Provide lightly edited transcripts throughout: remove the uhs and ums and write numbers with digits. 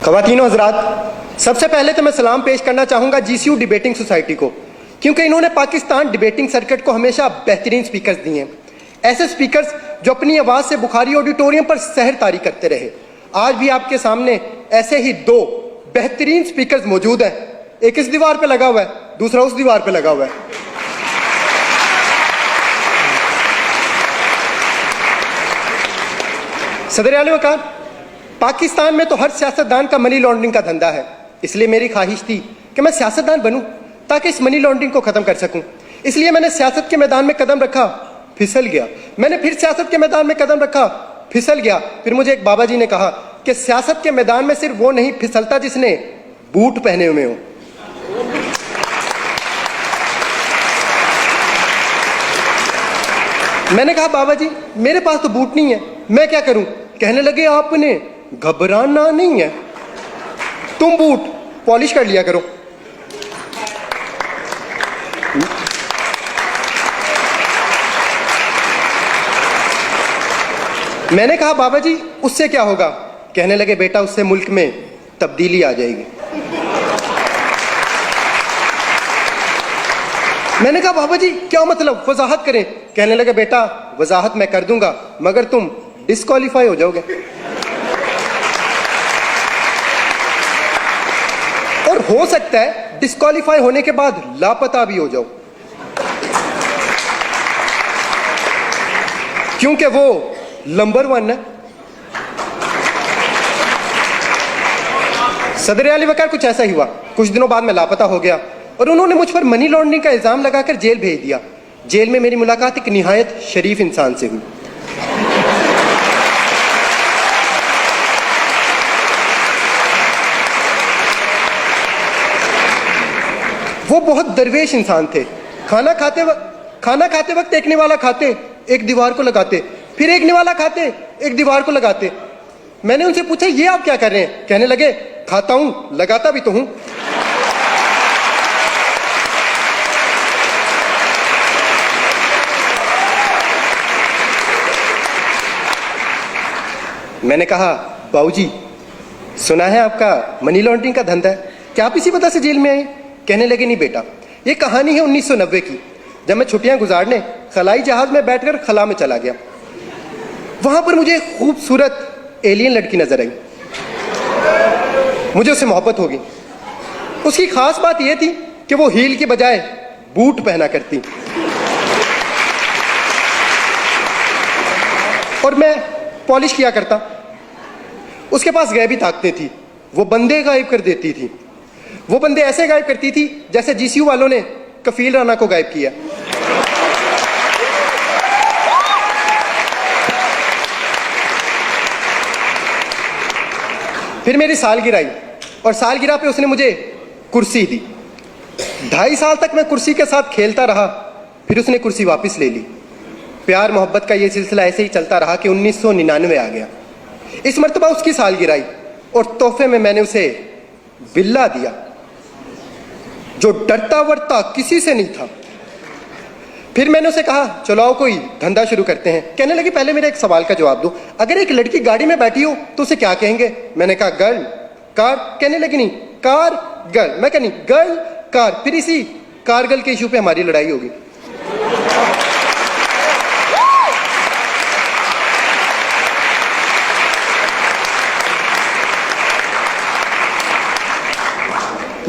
ख़वातीनो हज़रात, सबसे पहले तो मैं सलाम पेश करना चाहूँगा GCU डिबेटिंग सोसाइटी को, क्योंकि इन्होंने पाकिस्तान डिबेटिंग सर्किट को हमेशा बेहतरीन स्पीकर्स दिए हैं। ऐसे स्पीकर्स जो अपनी आवाज़ से बुखारी ऑडिटोरियम पर सहर तारी करते रहे। आज भी आपके सामने ऐसे ही दो बेहतरीन स्पीकर्स मौजूद हैं। एक इस दीवार पर लगा हुआ है, दूसरा उस दीवार पर लगा हुआ है। सदर आला वक़ार, पाकिस्तान में तो हर सियासतदान का मनी लॉन्ड्रिंग का धंधा है, इसलिए मेरी ख्वाहिश थी कि मैं सियासतदान बनूं ताकि इस मनी लॉन्ड्रिंग को ख़त्म कर सकूं। इसलिए मैंने सियासत के मैदान में कदम रखा, फिसल गया। मैंने फिर सियासत के मैदान में कदम रखा, फिसल गया। फिर मुझे एक बाबा जी ने कहा कि सियासत के मैदान में सिर्फ वो नहीं फिसलता जिसने बूट पहने हुए हो। मैंने कहा बाबा जी मेरे पास तो बूट नहीं है, मैं क्या करूं? कहने लगे आपने घबराना नहीं है, तुम बूट पॉलिश कर लिया करो। मैंने कहा बाबा जी उससे क्या होगा? कहने लगे बेटा उससे मुल्क में तब्दीली आ जाएगी। मैंने कहा बाबा जी क्या मतलब, वजाहत करें। कहने लगे बेटा वजाहत मैं कर दूंगा मगर तुम डिस्क्वालीफाई हो जाओगे और हो सकता है डिस्क्वालीफाई होने के बाद लापता भी हो जाओ, क्योंकि वो नंबर 1 है। सदर आला वक़ार कुछ ऐसा ही हुआ। कुछ दिनों बाद मैं लापता हो गया और उन्होंने मुझ पर मनी लॉन्ड्रिंग का इल्जाम लगाकर जेल भेज दिया। जेल में मेरी मुलाकात एक निहायत शरीफ इंसान से हुई। वो बहुत दरवेश इंसान थे। खाना खाते वक्त एक निवाला खाते, एक दीवार को लगाते, फिर एक निवाला खाते, एक दीवार को लगाते। मैंने उनसे पूछा ये आप क्या कर रहे हैं? कहने लगे खाता हूं लगाता भी तो हूं। मैंने कहा बाबूजी सुना है आपका मनी लॉन्ड्रिंग का धंधा है, क्या आप इसी वजह से जेल में आए? कहने लगे नहीं बेटा, ये कहानी है 1990 की, जब मैं छुट्टियां गुजारने खलाई जहाज में बैठकर खला में चला गया। वहां पर मुझे एक खूबसूरत एलियन लड़की नजर आई। मुझे उससे मोहब्बत हो गई। उसकी खास बात यह थी कि वो हील के बजाय बूट पहना करती और मैं पॉलिश किया करता। उसके पास गैबी ताकतें थी, वो बंदे गायब कर देती थी। वो बंदे ऐसे गायब करती थी जैसे GCU वालों ने कफील राना को गायब किया। फिर मेरी सालगिरह आई और सालगिरह पे उसने मुझे कुर्सी दी। 2.5 साल तक मैं कुर्सी के साथ खेलता रहा, फिर उसने कुर्सी वापस ले ली। प्यार मोहब्बत का ये सिलसिला ऐसे ही चलता रहा कि 1999 आ गया। इस मर्तबा उसकी सालगिरह आई और तोहफे में मैंने उसे बिल्ला दिया जो डरता वरता किसी से नहीं था। फिर मैंने उसे कहा चलो आओ कोई धंधा शुरू करते हैं। कहने लगी पहले मेरे एक सवाल का जवाब दो, अगर एक लड़की गाड़ी में बैठी हो तो उसे क्या कहेंगे? मैंने कहा गर्ल कार। कहने लगी नहीं कार गर्ल। मैं कहा नहीं गर्ल कार। फिर इसी कारगिल के इशू पे हमारी लड़ाई होगी।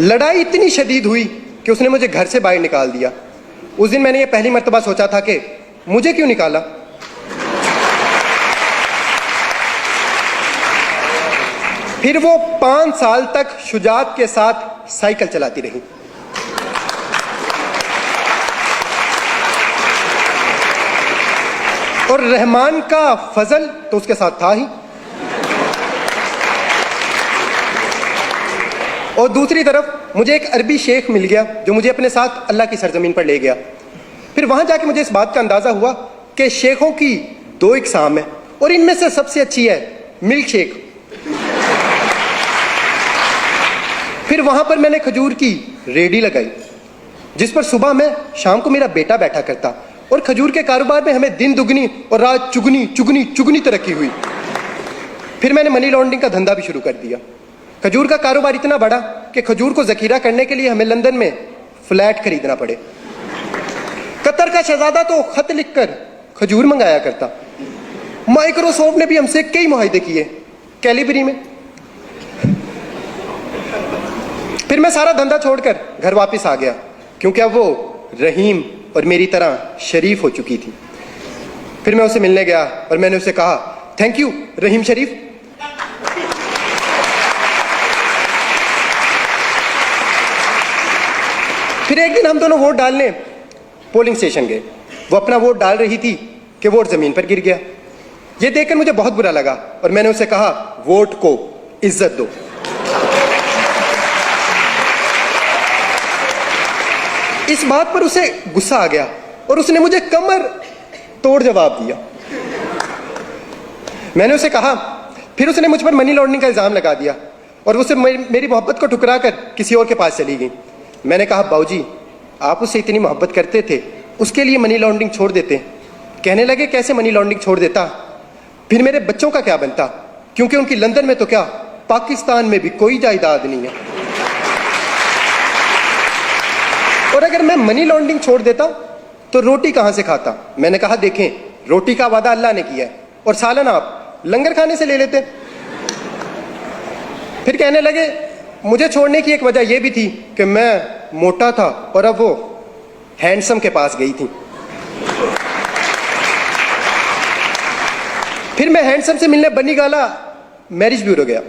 लड़ाई इतनी शदीद हुई कि उसने मुझे घर से बाहर निकाल दिया। उस दिन मैंने ये पहली मर्तबा सोचा था कि मुझे क्यों निकाला। फिर वो 5 साल तक शुजात के साथ साइकिल चलाती रही। और रहमान का फजल तो उसके साथ था ही। और दूसरी तरफ मुझे एक अरबी शेख मिल गया जो मुझे अपने साथ अल्लाह की सरजमीन पर ले गया। फिर वहां जाके मुझे इस बात का अंदाजा हुआ कि शेखों की 2 इकसाम है और इनमें से सबसे अच्छी है मिल्क शेख। फिर वहां पर मैंने खजूर की रेडी लगाई जिस पर सुबह में शाम को मेरा बेटा बैठा करता और खजूर के कारोबार में हमें दिन दुगनी और रात चुगनी चुगनी चुगनी तरक्की हुई। फिर मैंने मनी लॉन्ड्रिंग का धंधा भी शुरू कर दिया। खजूर का कारोबार इतना बड़ा कि खजूर को जखीरा करने के लिए हमें लंदन में फ्लैट खरीदना पड़े। कतर का शहजादा तो खत लिखकर खजूर मंगाया करता। माइक्रोसॉफ्ट ने भी हमसे कई मुआहदे किए कैलिबरी में। फिर मैं सारा धंधा छोड़कर घर वापस आ गया, क्योंकि अब वो रहीम और मेरी तरह शरीफ हो चुकी थी। फिर मैं उसे मिलने गया और मैंने उसे कहा, थैंक यू रहीम शरीफ। फिर एक दिन हम दोनों वोट डालने पोलिंग स्टेशन गए। वो अपना वोट डाल रही थी कि वोट जमीन पर गिर गया। ये देखकर मुझे बहुत बुरा लगा और मैंने उसे कहा, वोट को इज्जत दो। इस बात पर उसे गुस्सा आ गया और उसने मुझे कमर तोड़ जवाब दिया। मैंने उसे कहा, फिर उसने मुझ पर मनी लॉन्ड्रिंग का इल्जाम लगा दिया और उसे मेरी मोहब्बत को ठुकरा कर किसी और के पास चली गई। मैंने कहा, बाबूजी आप उससे इतनी मोहब्बत करते थे, उसके लिए मनी लॉन्ड्रिंग छोड़ देते। कहने लगे, कैसे मनी लॉन्ड्रिंग छोड़ देता, फिर मेरे बच्चों का क्या बनता, क्योंकि उनकी लंदन में तो क्या पाकिस्तान में भी कोई जायदाद नहीं है। और अगर मैं मनी लॉन्ड्रिंग छोड़ देता तो रोटी कहां से खाता। मैंने कहा, देखें रोटी का वादा अल्लाह ने किया है और सालन आप लंगर खाने से ले लेते। फिर कहने लगे, मुझे छोड़ने की एक वजह यह भी थी कि मैं मोटा था और अब वो हैंडसम के पास गई थी। फिर मैं हैंडसम से मिलने बनी गाला मैरिज ब्यूरो गया,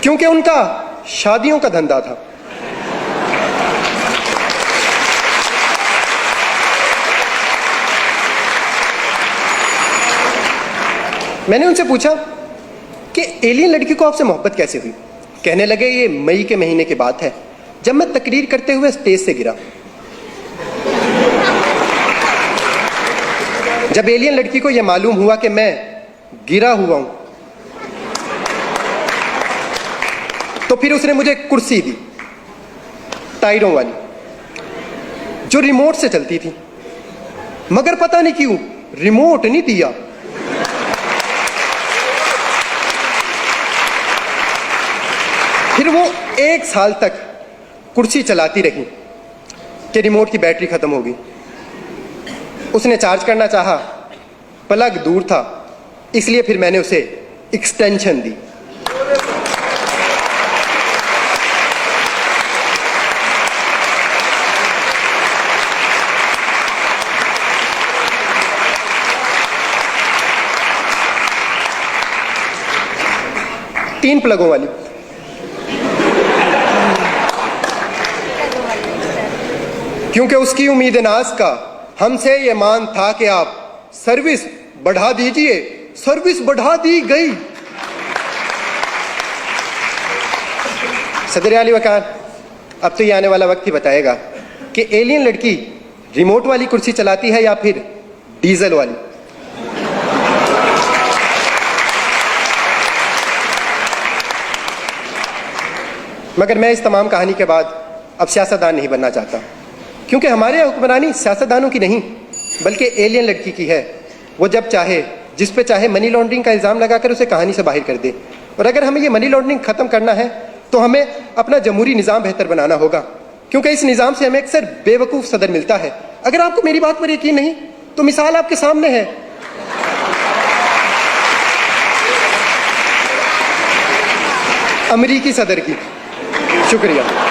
क्योंकि उनका शादियों का धंधा था। मैंने उनसे पूछा कि एलियन लड़की को आपसे मोहब्बत कैसे हुई। कहने लगे, ये मई के महीने की बात है, जब मैं तकरीर करते हुए स्टेज से गिरा। जब एलियन लड़की को यह मालूम हुआ कि मैं गिरा हुआ हूं, तो फिर उसने मुझे कुर्सी दी, टायरों वाली, जो रिमोट से चलती थी। मगर पता नहीं क्यों रिमोट नहीं दिया। फिर वो 1 साल तक कुर्सी चलाती रही कि रिमोट की बैटरी खत्म हो गई। उसने चार्ज करना चाहा, प्लग दूर था, इसलिए फिर मैंने उसे एक्सटेंशन दी। तीन प्लगों वाली। क्योंकि उसकी उम्मीद नाज का हमसे ये मान था कि आप सर्विस बढ़ा दीजिए। सर्विस बढ़ा दी गई। सदर आली वकार, अब तो ये आने वाला वक्त ही बताएगा कि एलियन लड़की रिमोट वाली कुर्सी चलाती है या फिर डीजल वाली। मगर मैं इस तमाम कहानी के बाद अब सियासतदान नहीं बनना चाहता, क्योंकि हमारे हुक्मरानी सियासतदानों की नहीं बल्कि एलियन लड़की की है। वो जब चाहे जिस पे चाहे मनी लॉन्ड्रिंग का इल्ज़ाम लगाकर उसे कहानी से बाहर कर दे। और अगर हमें ये मनी लॉन्ड्रिंग ख़त्म करना है तो हमें अपना जमहूरी निज़ाम बेहतर बनाना होगा, क्योंकि इस निज़ाम से हमें अक्सर बेवकूफ़ सदर मिलता है। अगर आपको मेरी बात पर यकीन नहीं तो मिसाल आपके सामने है। अमरीकी सदर की। शुक्रिया।